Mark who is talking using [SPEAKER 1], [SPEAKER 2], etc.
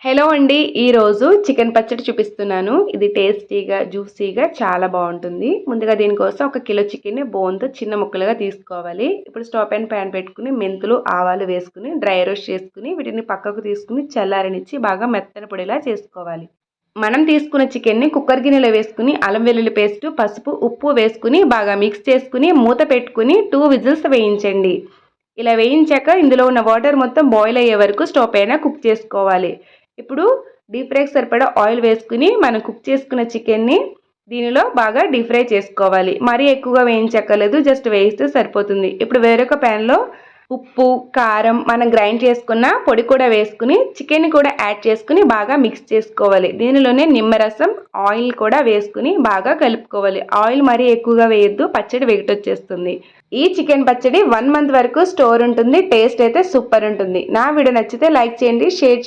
[SPEAKER 1] Hello అండి. ఈరోజు chicken పచ్చడి చూపిస్తున్నాను. ఇది టేస్టీగా, జ్యూసీగా చాలా బాగుంటుంది. ముందుగా దీనికోసం 1 కిలో చికెన్ని బోన్‌తో చిన్న ముక్కలుగా తీసుకోవాలి. ఇప్పుడు స్టవ్ పైన ప్యాన్ పెట్టుకుని మెంతులు, ఆవాలు వేసుకుని డ్రై రోస్ట్ చేసుకుని వీటిని పక్కకు తీసుకుని చల్లారనిచ్చి బాగా మెత్తని పొడిలా చేసుకోవాలి. మనం తీసుకున్న చికెన్ని కుక్కర్ గిన్నెలో వేసుకుని అల్లం వెల్లుల్లి పేస్ట్, పసుపు, ఉప్పు వేసుకుని బాగా మిక్స్ చేసుకుని మూత పెట్టుకుని 2 విజిల్స్ వేయించండి. ఇలా వేయించాక ఇందులో ఉన్న వాటర్ మొత్తం బాయిల్ అయ్యే వరకు స్టవ్ పైన కుక్ చేసుకోవాలి. ఇప్పుడు డీప్ ఫ్రైకి సరిపడా ఆయిల్ వేసుకుని మనం కుక్ చేసుకున్న చికెన్ని దీనిలో బాగా డీప్ ఫ్రై చేసుకోవాలి. మరీ ఎక్కువగా వేయించక్కర్లేదు, జస్ట్ వేయిస్తే సరిపోతుంది. ఇప్పుడు వేరొక ప్యాన్లో ఉప్పు, కారం, మనం గ్రైండ్ చేసుకున్న పొడి కూడా వేసుకుని చికెన్ని కూడా యాడ్ చేసుకుని బాగా మిక్స్ చేసుకోవాలి. దీనిలోనే నిమ్మరసం, ఆయిల్ కూడా వేసుకుని బాగా కలుపుకోవాలి. ఆయిల్ మరీ ఎక్కువగా వేయొద్దు, పచ్చడి వెగటొచ్చేస్తుంది. ఈ చికెన్ పచ్చడి 1 మంత్ వరకు స్టోర్ ఉంటుంది. టేస్ట్ అయితే సూపర్ ఉంటుంది. నా వీడియో నచ్చితే లైక్ చేయండి, షేర్ చేయండి.